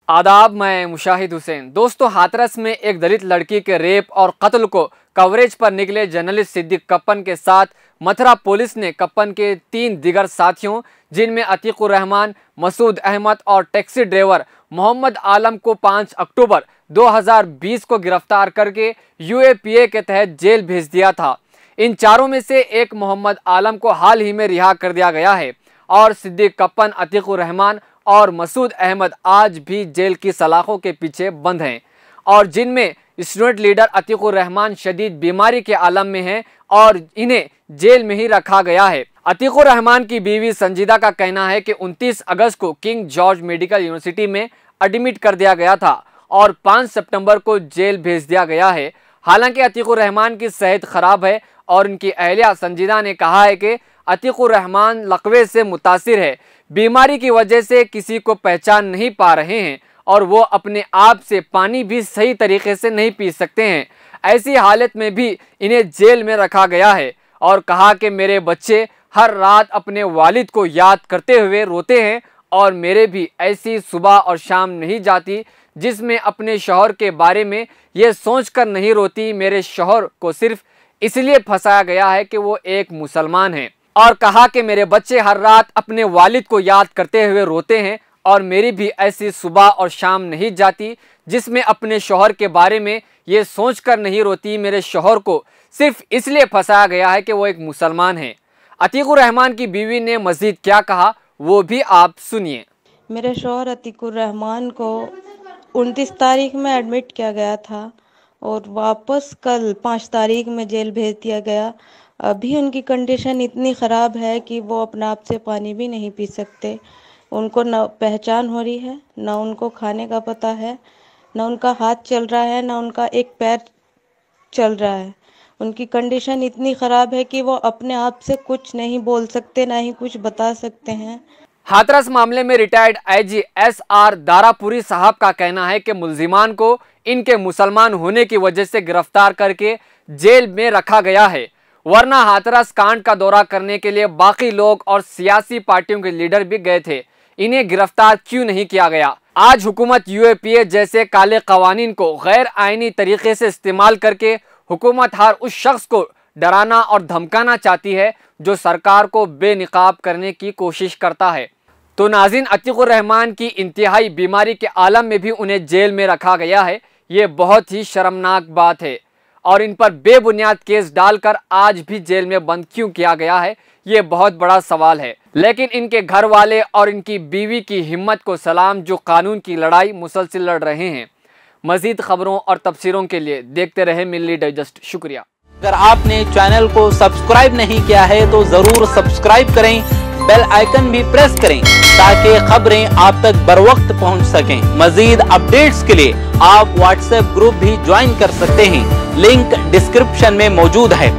आदाब, मैं मुशाहिद हुसैन। दोस्तों, हाथरस में एक दलित लड़की के रेप और कत्ल को कवरेज पर निकले जर्नलिस्ट सिद्दीक कप्पन के साथ मथुरा पुलिस ने कप्पन के 3 दिगर साथियों, जिनमें अतीकुर रहमान, मसूद अहमद और टैक्सी ड्राइवर मोहम्मद आलम को 5 अक्टूबर 2020 को गिरफ्तार करके UAPA के तहत जेल भेज दिया था। इन चारों में से एक मोहम्मद आलम को हाल ही में रिहा कर दिया गया है और सिद्दीक कप्पन, अतीकुर रहमान और मसूद अहमद आज भी जेल की सलाखों के पीछे बंद हैं, और जिनमें स्टूडेंट लीडर अतीकुर रहमान शदीद बीमारी के आलम में हैं और इन्हें जेल में ही रखा गया है। अतीकुर रहमान की बीवी संजीदा का कहना है कि 29 अगस्त को किंग जॉर्ज मेडिकल यूनिवर्सिटी में एडमिट कर दिया गया था और 5 सितंबर को जेल भेज दिया गया है। हालांकि अतीकुर रहमान की सेहत खराब है और उनकी अहलिया संजीदा ने कहा है कि अतीकुर रहमान लकवे से मुतासिर है, बीमारी की वजह से किसी को पहचान नहीं पा रहे हैं और वो अपने आप से पानी भी सही तरीके से नहीं पी सकते हैं। ऐसी हालत में भी इन्हें जेल में रखा गया है और कहा कि मेरे बच्चे हर रात अपने वालिद को याद करते हुए रोते हैं और मेरे भी ऐसी सुबह और शाम नहीं जाती जिसमें अपने शौहर के बारे में ये सोचकर नहीं रोती। मेरे शौहर को सिर्फ इसलिए फंसाया गया है कि वो एक मुसलमान हैं, और कहा कि मेरे बच्चे हर रात अपने वालिद को याद करते हुए रोते हैं और मेरी भी ऐसी सुबह और शाम नहीं जाती जिसमें अपने शौहर के बारे में ये सोचकर नहीं रोती। मेरे शौहर को सिर्फ इसलिए फंसाया गया है कि वो एक मुसलमान है। अतीकुर रहमान की बीवी ने मजीद क्या कहा, वो भी आप सुनिए। मेरे शौहर अतीकुर रहमान को 29 तारीख में एडमिट किया गया था और वापस कल 5 तारीख में जेल भेज दिया गया। अभी उनकी कंडीशन इतनी ख़राब है कि वो अपने आप से पानी भी नहीं पी सकते। उनको न पहचान हो रही है, न उनको खाने का पता है, न उनका हाथ चल रहा है, न उनका एक पैर चल रहा है। उनकी कंडीशन इतनी ख़राब है कि वो अपने आप से कुछ नहीं बोल सकते, ना ही कुछ बता सकते हैं। हाथरस मामले में रिटायर्ड IG SR दारापुरी साहब का कहना है कि मुल्जिमान को इनके मुसलमान होने की वजह से गिरफ्तार करके जेल में रखा गया है, वरना हाथरस कांड का दौरा करने के लिए बाकी लोग और सियासी पार्टियों के लीडर भी गए थे। इन्हें गिरफ्तार क्यों नहीं किया गया? आज हुकूमत UAPA जैसे काले कवानीन को गैर आईनी तरीके से इस्तेमाल करके हुकूमत हर उस शख्स को डराना और धमकाना चाहती है जो सरकार को बेनिकाब करने की कोशिश करता है। तो नाज़रीन, अतीकुर रहमान की इंतहाई बीमारी के आलम में भी उन्हें जेल में रखा गया है। ये बहुत ही शर्मनाक बात है और इन पर बेबुनियाद केस डालकर आज भी जेल में बंद क्यों किया गया है, ये बहुत बड़ा सवाल है। लेकिन इनके घर वाले और इनकी बीवी की हिम्मत को सलाम, जो कानून की लड़ाई मुसलसल लड़ रहे हैं। मजीद खबरों और तफसीरों के लिए देखते रहे मिल्ली डाइजेस्ट। शुक्रिया। अगर आपने चैनल को सब्सक्राइब नहीं किया है तो जरूर सब्सक्राइब करें, बेल आइकन भी प्रेस करें ताकि खबरें आप तक बर वक्त पहुँच सकें। मजीद अपडेट्स के लिए आप व्हाट्सएप ग्रुप भी ज्वाइन कर सकते हैं, लिंक डिस्क्रिप्शन में मौजूद है।